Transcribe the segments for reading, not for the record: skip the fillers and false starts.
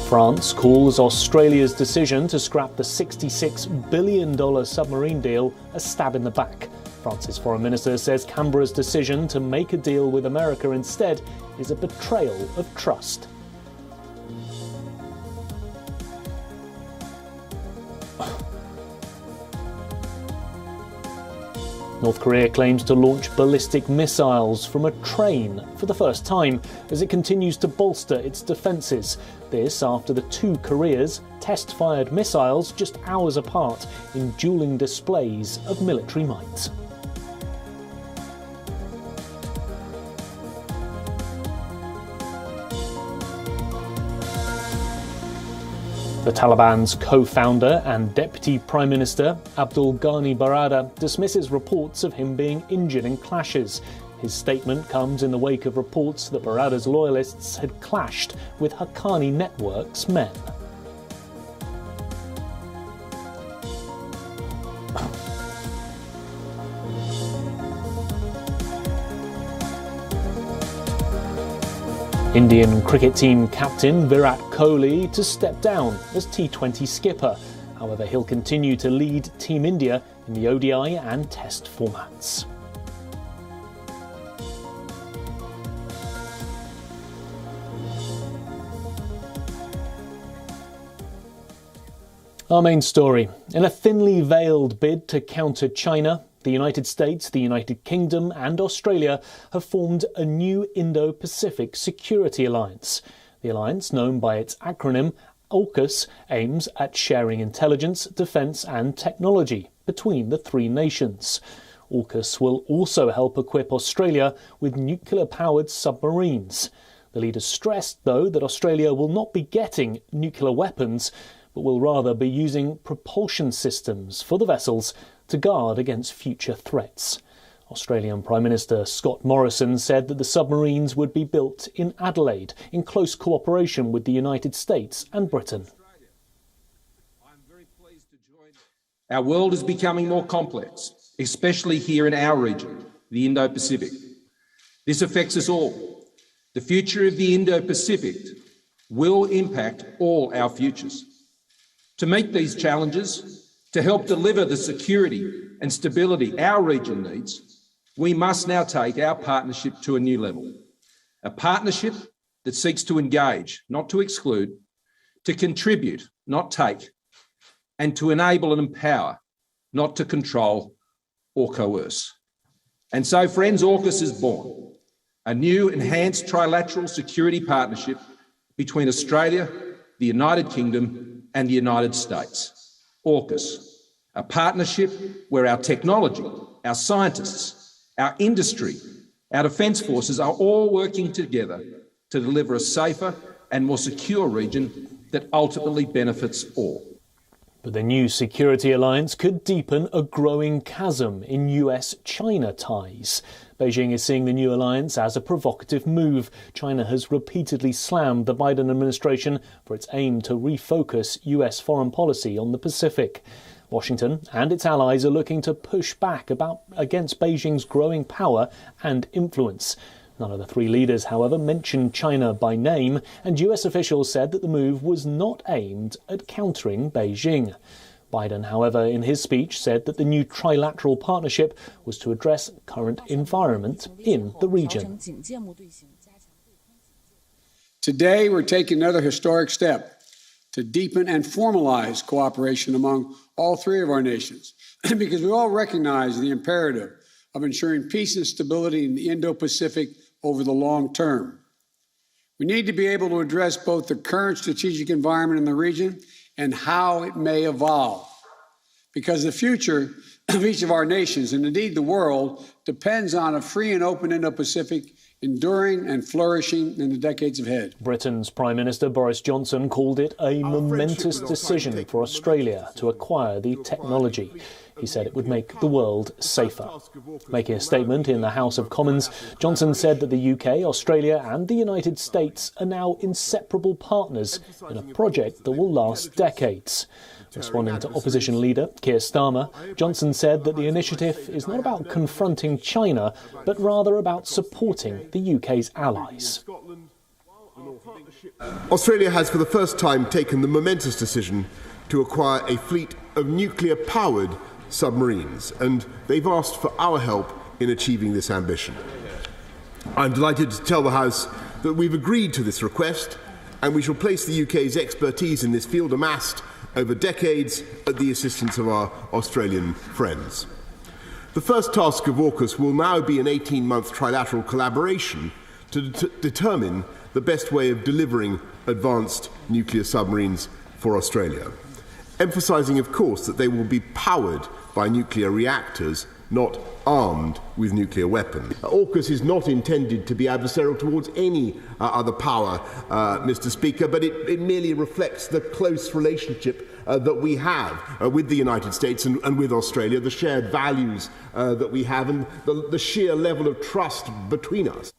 France calls Australia's decision to scrap the $66 billion submarine deal a stab in the back. France's foreign minister says Canberra's decision to make a deal with America instead is a betrayal of trust. North Korea claims to launch ballistic missiles from a train for the first time as it continues to bolster its defences. This after the two Koreas test-fired missiles just hours apart in dueling displays of military might. The Taliban's co-founder and Deputy Prime Minister Abdul Ghani Baradar dismisses reports of him being injured in clashes. His statement comes in the wake of reports that Baradar's loyalists had clashed with Haqqani Network's men. Indian cricket team captain Virat Kohli to step down as T20 skipper. However, he'll continue to lead Team India in the ODI and Test formats. Our main story. In a thinly veiled bid to counter China, the United States, the United Kingdom and Australia have formed a new Indo-Pacific security alliance. The alliance, known by its acronym AUKUS, aims at sharing intelligence, defence and technology between the three nations. AUKUS will also help equip Australia with nuclear-powered submarines. The leaders stressed, though, that Australia will not be getting nuclear weapons, but will rather be using propulsion systems for the vessels to guard against future threats. Australian Prime Minister Scott Morrison said that the submarines would be built in Adelaide in close cooperation with the United States and Britain. Our world is becoming more complex, especially here in our region, the Indo-Pacific. This affects us all. The future of the Indo-Pacific will impact all our futures. To meet these challenges, to help deliver the security and stability our region needs, we must now take our partnership to a new level. A partnership that seeks to engage, not to exclude, to contribute, not take, and to enable and empower, not to control or coerce. And so, friends, AUKUS is born, a new enhanced trilateral security partnership between Australia, the United Kingdom and the United States. AUKUS, a partnership where our technology, our scientists, our industry, our defence forces are all working together to deliver a safer and more secure region that ultimately benefits all. But the new security alliance could deepen a growing chasm in US-China ties. Beijing is seeing the new alliance as a provocative move. China has repeatedly slammed the Biden administration for its aim to refocus US foreign policy on the Pacific. Washington and its allies are looking to push back against Beijing's growing power and influence. None of the three leaders, however, mentioned China by name, and US officials said that the move was not aimed at countering Beijing. Biden, however, in his speech said that the new trilateral partnership was to address current environment in the region. Today, we're taking another historic step to deepen and formalize cooperation among all three of our nations, because we all recognize the imperative of ensuring peace and stability in the Indo-Pacific over the long term. We need to be able to address both the current strategic environment in the region and how it may evolve, because the future of each of our nations, and indeed the world, depends on a free and open Indo-Pacific enduring and flourishing in the decades ahead. Britain's Prime Minister Boris Johnson called it a momentous decision for Australia to acquire the technology. He said it would make the world safer. Making a statement in the House of Commons, Johnson said that the UK, Australia and the United States are now inseparable partners in a project that will last decades. Responding to opposition leader Keir Starmer, Johnson said that the initiative is not about confronting China, but rather about supporting the UK's allies. Australia has for the first time taken the momentous decision to acquire a fleet of nuclear-powered submarines, and they've asked for our help in achieving this ambition. I'm delighted to tell the House that we've agreed to this request, and we shall place the UK's expertise in this field amassed over decades at the assistance of our Australian friends. The first task of AUKUS will now be an 18-month trilateral collaboration to determine the best way of delivering advanced nuclear submarines for Australia, emphasising, of course, that they will be powered by nuclear reactors, not armed with nuclear weapons. AUKUS is not intended to be adversarial towards any other power, Mr. Speaker, but it merely reflects the close relationship that we have with the United States and with Australia, the shared values that we have, and the sheer level of trust between us.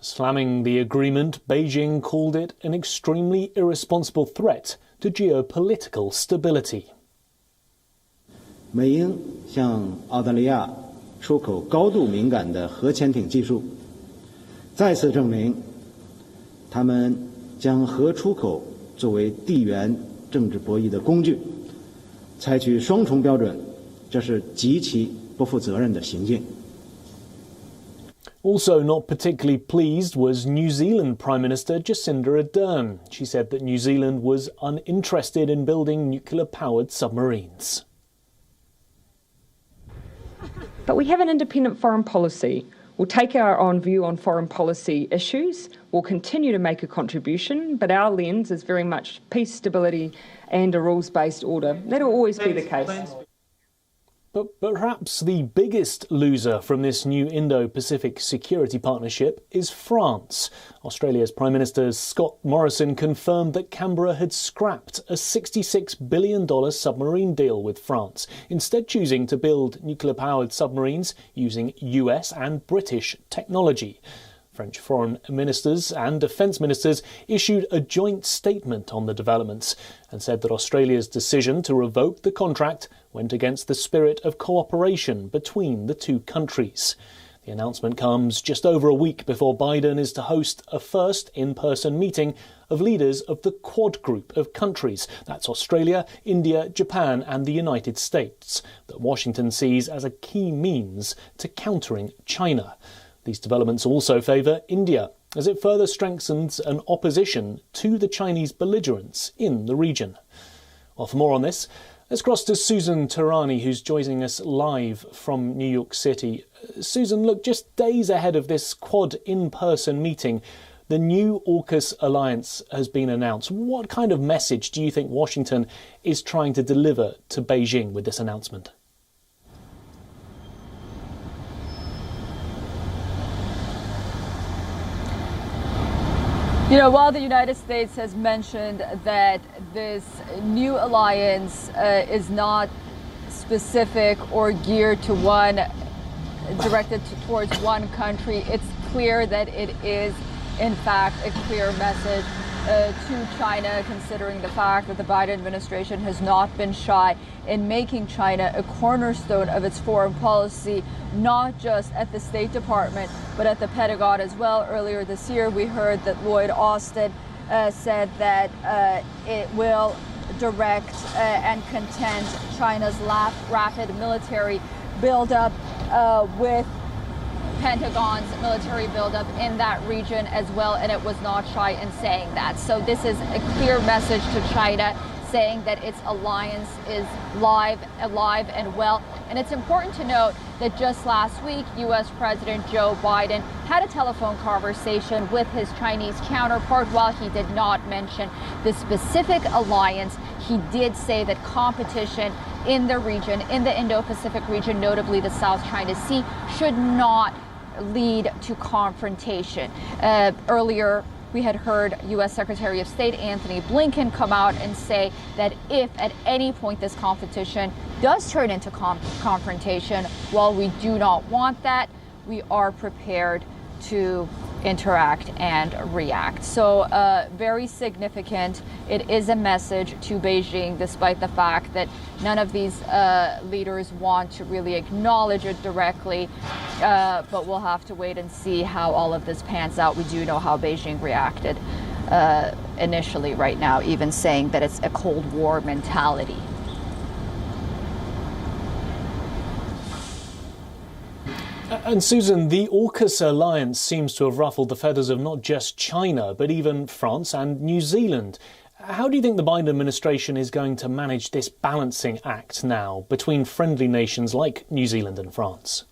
Slamming the agreement, Beijing called it an extremely irresponsible threat to geopolitical stability. 美英向澳大利亚出口高度敏感的核潜艇技术，再次证明他们将核出口作为地缘政治博弈的工具，采取双重标准，这是极其不负责任的行径。 Also not particularly pleased was New Zealand Prime Minister Jacinda Ardern. She said that New Zealand was uninterested in building nuclear-powered submarines. But we have an independent foreign policy. We'll take our own view on foreign policy issues. We'll continue to make a contribution, but our lens is very much peace, stability and a rules-based order. That'll always be the case. But perhaps the biggest loser from this new Indo-Pacific security partnership is France. Australia's Prime Minister Scott Morrison confirmed that Canberra had scrapped a $66 billion submarine deal with France, instead choosing to build nuclear-powered submarines using US and British technology. French foreign ministers and defence ministers issued a joint statement on the developments and said that Australia's decision to revoke the contract went against the spirit of cooperation between the two countries. The announcement comes just over a week before Biden is to host a first in-person meeting of leaders of the Quad group of countries. That's Australia, India, Japan and the United States, that Washington sees as a key means to countering China. These developments also favour India, as it further strengthens an opposition to the Chinese belligerents in the region. Well, for more on this, let's cross to Susan Tarani, who's joining us live from New York City. Susan, look, just days ahead of this Quad in-person meeting, the new AUKUS alliance has been announced. What kind of message do you think Washington is trying to deliver to Beijing with this announcement? You know, while the United States has mentioned that this new alliance is not specific or geared to directed towards one country, it's clear that it is, in fact, a clear message to China, considering the fact that the Biden administration has not been shy in making China a cornerstone of its foreign policy, not just at the State Department, but at the Pentagon as well. Earlier this year, we heard that Lloyd Austin said that it will direct and contend China's rapid military buildup with Pentagon's military buildup in that region as well, and it was not shy in saying that. So this is a clear message to China, saying that its alliance is alive and well. And it's important to note that just last week, U.S. President Joe Biden had a telephone conversation with his Chinese counterpart. While he did not mention the specific alliance, he did say that competition in the region, in the Indo-Pacific region, notably the South China Sea, should not lead to confrontation. Earlier, we had heard U.S. Secretary of State Antony Blinken come out and say that if at any point this competition does turn into confrontation, while we do not want that, we are prepared to interact and react. So very significant. It is a message to Beijing, despite the fact that none of these leaders want to really acknowledge it directly. But we'll have to wait and see how all of this pans out. We do know how Beijing reacted initially right now, even saying that it's a Cold War mentality. And Susan, the AUKUS alliance seems to have ruffled the feathers of not just China, but even France and New Zealand. How do you think the Biden administration is going to manage this balancing act now between friendly nations like New Zealand and France?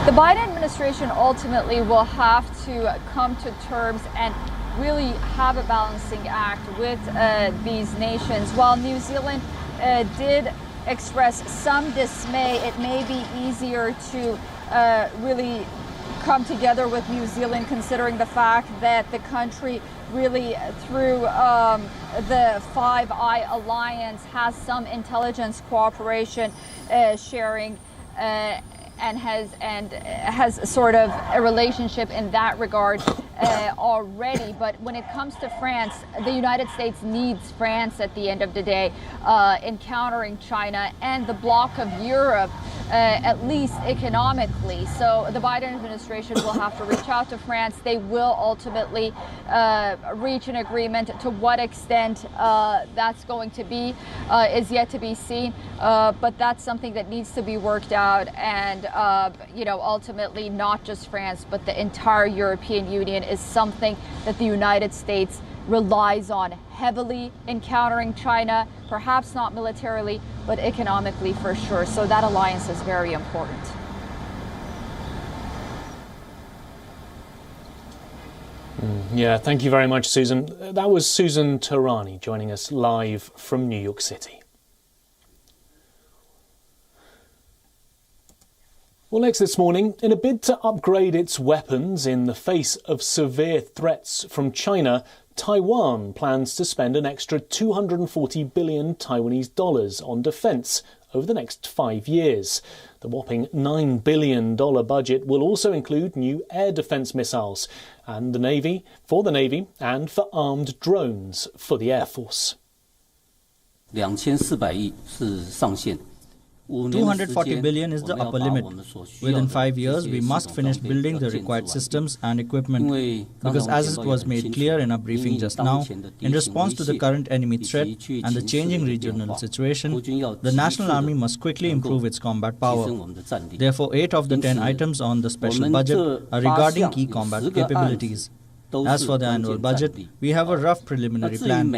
The Biden administration ultimately will have to come to terms and really have a balancing act with these nations. While New Zealand did express some dismay, it may be easier to really come together with New Zealand, considering the fact that the country really, through the Five Eye Alliance, has some intelligence cooperation sharing and has sort of a relationship in that regard already. But when it comes to France, the United States needs France at the end of the day in countering China and the bloc of Europe, at least economically. So the Biden administration will have to reach out to France. They will ultimately reach an agreement. To what extent that's going to be is yet to be seen. But that's something that needs to be worked out. And, ultimately not just France, but the entire European Union is something that the United States relies on heavily in countering China, perhaps not militarily, but economically for sure. So that alliance is very important. Yeah, thank you very much, Susan. That was Susan Tarani joining us live from New York City. Well, next this morning, in a bid to upgrade its weapons in the face of severe threats from China, Taiwan plans to spend an extra 240 billion Taiwanese dollars on defence over the next 5 years. The whopping $9 billion budget will also include new air defence missiles and for the Navy and for armed drones for the Air Force. 2400亿是上限。 240 billion is the upper limit. Within 5 years, we must finish building the required systems and equipment. Because as it was made clear in our briefing just now, in response to the current enemy threat and the changing regional situation, the National Army must quickly improve its combat power. Therefore, 8 of the 10 items on the special budget are regarding key combat capabilities. As for the annual budget, we have a rough preliminary plan.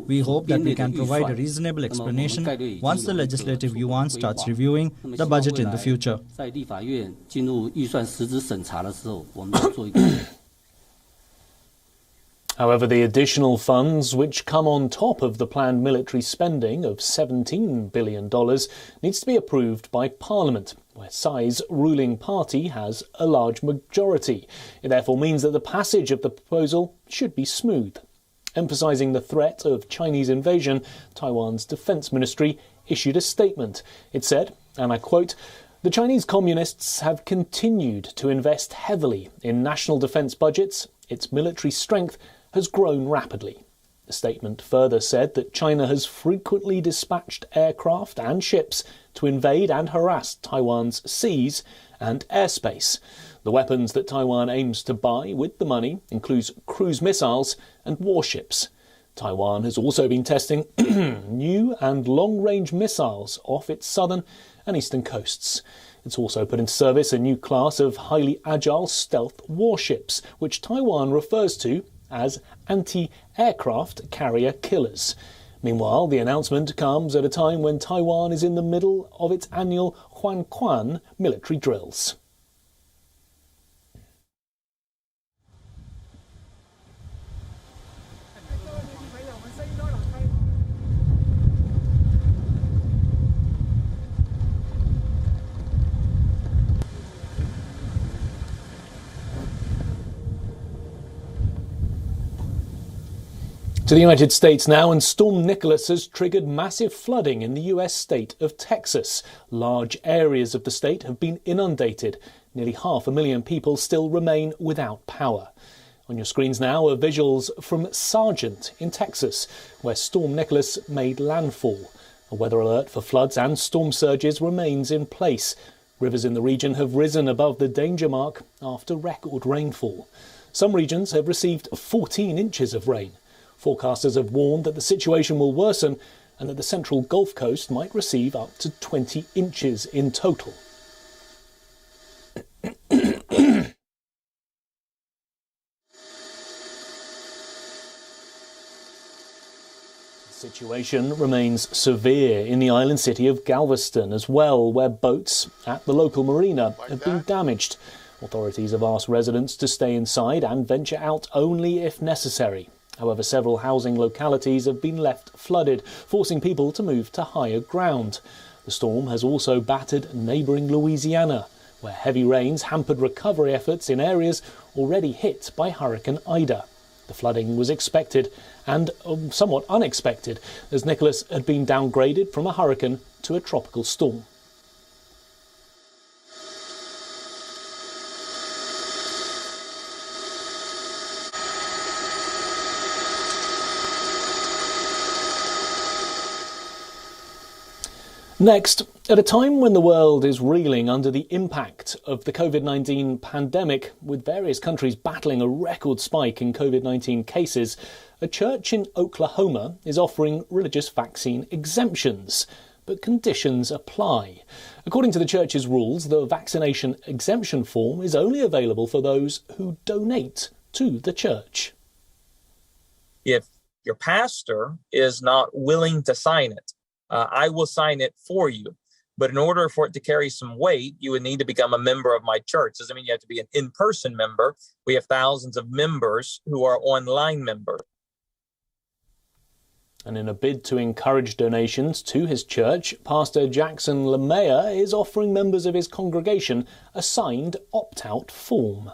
We hope that we can provide a reasonable explanation once the Legislative Yuan starts reviewing the budget in the future. However, the additional funds, which come on top of the planned military spending of $17 billion, needs to be approved by Parliament, where Tsai's ruling party has a large majority. It therefore means that the passage of the proposal should be smooth. Emphasising the threat of Chinese invasion, Taiwan's Defence Ministry issued a statement. It said, and I quote, "The Chinese Communists have continued to invest heavily in national defence budgets. Its military strength has grown rapidly." The statement further said that China has frequently dispatched aircraft and ships to invade and harass Taiwan's seas and airspace. The weapons that Taiwan aims to buy with the money includes cruise missiles and warships. Taiwan has also been testing new and long-range missiles off its southern and eastern coasts. It's also put into service a new class of highly agile stealth warships, which Taiwan refers to as anti-aircraft carrier killers. Meanwhile, the announcement comes at a time when Taiwan is in the middle of its annual Huanquan military drills. To the United States now, and Storm Nicholas has triggered massive flooding in the US state of Texas. Large areas of the state have been inundated. Nearly 500,000 people still remain without power. On your screens now are visuals from Sargent in Texas, where Storm Nicholas made landfall. A weather alert for floods and storm surges remains in place. Rivers in the region have risen above the danger mark after record rainfall. Some regions have received 14 inches of rain. Forecasters have warned that the situation will worsen and that the central Gulf Coast might receive up to 20 inches in total. The situation remains severe in the island city of Galveston as well, where boats at the local marina have been damaged. Authorities have asked residents to stay inside and venture out only if necessary. However, several housing localities have been left flooded, forcing people to move to higher ground. The storm has also battered neighbouring Louisiana, where heavy rains hampered recovery efforts in areas already hit by Hurricane Ida. The flooding was expected and somewhat unexpected, as Nicholas had been downgraded from a hurricane to a tropical storm. Next, at a time when the world is reeling under the impact of the COVID-19 pandemic, with various countries battling a record spike in COVID-19 cases, a church in Oklahoma is offering religious vaccine exemptions. But conditions apply. According to the church's rules, the vaccination exemption form is only available for those who donate to the church. If your pastor is not willing to sign it, I will sign it for you. But in order for it to carry some weight, you would need to become a member of my church. Doesn't mean you have to be an in-person member. We have thousands of members who are online members. And in a bid to encourage donations to his church, Pastor Jackson LeMayer is offering members of his congregation a signed opt-out form.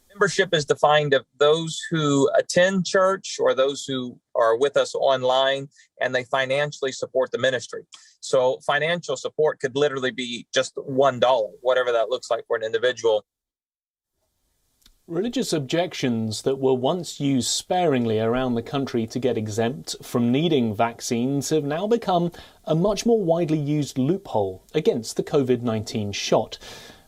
Membership is defined of those who attend church or those who are with us online and they financially support the ministry. So financial support could literally be just $1, whatever that looks like for an individual. Religious objections that were once used sparingly around the country to get exempt from needing vaccines have now become a much more widely used loophole against the COVID-19 shot.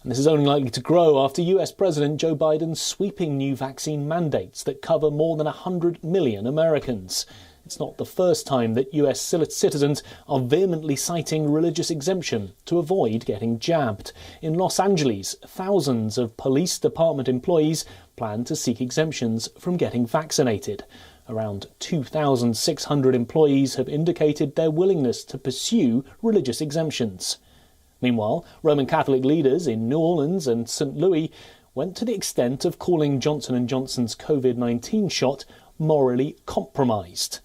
And this is only likely to grow after US President Joe Biden's sweeping new vaccine mandates that cover more than 100 million Americans. It's not the first time that US citizens are vehemently citing religious exemption to avoid getting jabbed. In Los Angeles, thousands of police department employees plan to seek exemptions from getting vaccinated. Around 2,600 employees have indicated their willingness to pursue religious exemptions. Meanwhile, Roman Catholic leaders in New Orleans and St. Louis went to the extent of calling Johnson & Johnson's COVID-19 shot morally compromised.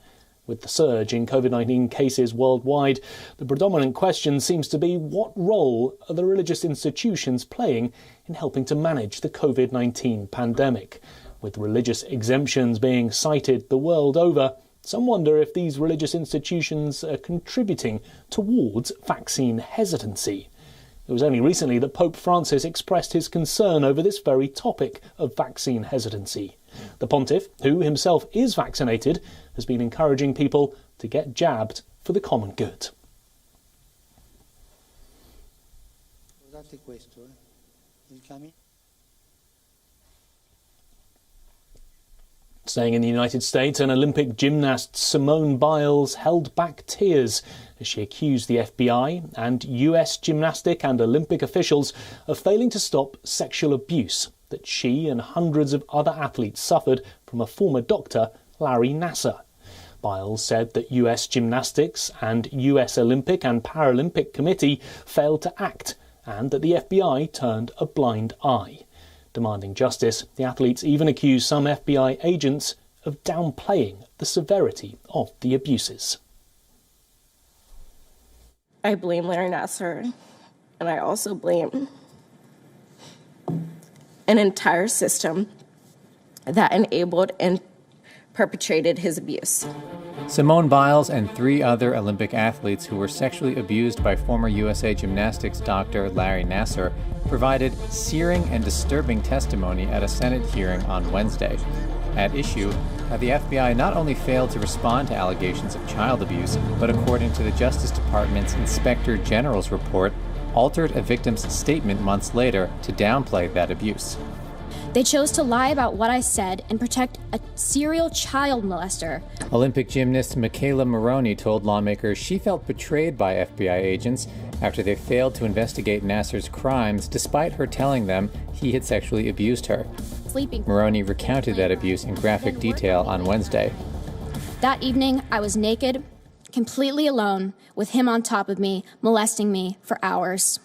With the surge in COVID-19 cases worldwide, the predominant question seems to be what role are the religious institutions playing in helping to manage the COVID-19 pandemic? With religious exemptions being cited the world over, some wonder if these religious institutions are contributing towards vaccine hesitancy. It was only recently that Pope Francis expressed his concern over this very topic of vaccine hesitancy. The pontiff, who himself is vaccinated, has been encouraging people to get jabbed for the common good. Staying in the United States, an Olympic gymnast, Simone Biles, held back tears as she accused the FBI and US gymnastic and Olympic officials of failing to stop sexual abuse that she and hundreds of other athletes suffered from a former doctor, Larry Nassar. Biles said that US Gymnastics and US Olympic and Paralympic Committee failed to act and that the FBI turned a blind eye. Demanding justice, the athletes even accused some FBI agents of downplaying the severity of the abuses. I blame Larry Nassar, and I also blame an entire system that enabled and perpetrated his abuse. Simone Biles and 3 other Olympic athletes who were sexually abused by former USA Gymnastics doctor Larry Nassar provided searing and disturbing testimony at a Senate hearing on Wednesday. At issue, the FBI not only failed to respond to allegations of child abuse, but according to the Justice Department's Inspector General's report, altered a victim's statement months later to downplay that abuse. They chose to lie about what I said and protect a serial child molester. Olympic gymnast Michaela Maroney told lawmakers she felt betrayed by FBI agents after they failed to investigate Nassar's crimes despite her telling them he had sexually abused her. Maroney recounted that abuse in graphic detail on Wednesday. That evening, I was naked, completely alone, with him on top of me, molesting me for hours.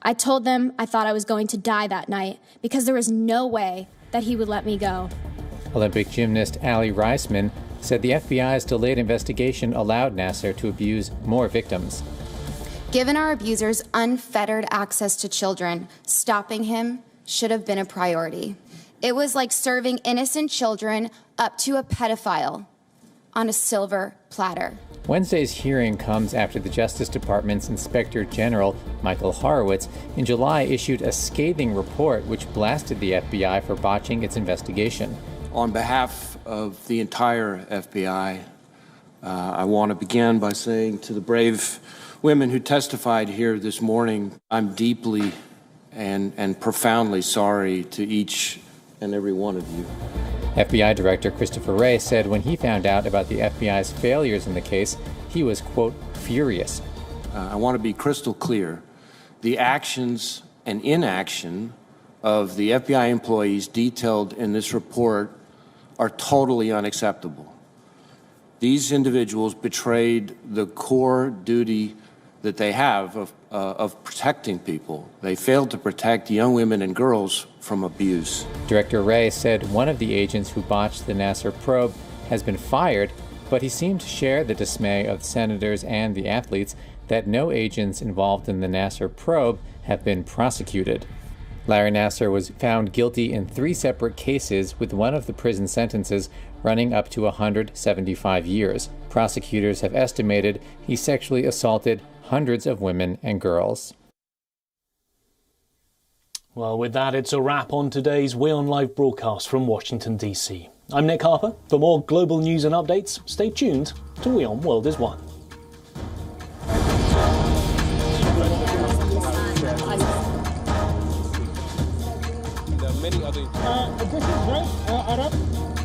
I told them I thought I was going to die that night because there was no way that he would let me go. Olympic gymnast Allie Reisman said the FBI's delayed investigation allowed Nassar to abuse more victims. Given our abuser's unfettered access to children, stopping him should have been a priority. It was like serving innocent children up to a pedophile on a silver platter. Wednesday's hearing comes after the Justice Department's Inspector General, Michael Horowitz, in July issued a scathing report which blasted the FBI for botching its investigation. On behalf of the entire FBI, I want to begin by saying to the brave women who testified here this morning, I'm deeply and profoundly sorry to each and every one of you. FBI Director Christopher Wray said when he found out about the FBI's failures in the case, he was, quote, furious. I want to be crystal clear. The actions and inaction of the FBI employees detailed in this report are totally unacceptable. These individuals betrayed the core duty that they have of protecting people. They failed to protect young women and girls from abuse. Director Wray said one of the agents who botched the Nassar probe has been fired, but he seemed to share the dismay of senators and the athletes that no agents involved in the Nassar probe have been prosecuted. Larry Nassar was found guilty in 3 separate cases, with one of the prison sentences running up to 175 years. Prosecutors have estimated he sexually assaulted hundreds of women and girls. Well, with that, it's a wrap on today's WION Live Broadcast from Washington, D.C. I'm Nick Harper. For more global news and updates, stay tuned to WION World is One. This is right, Arab.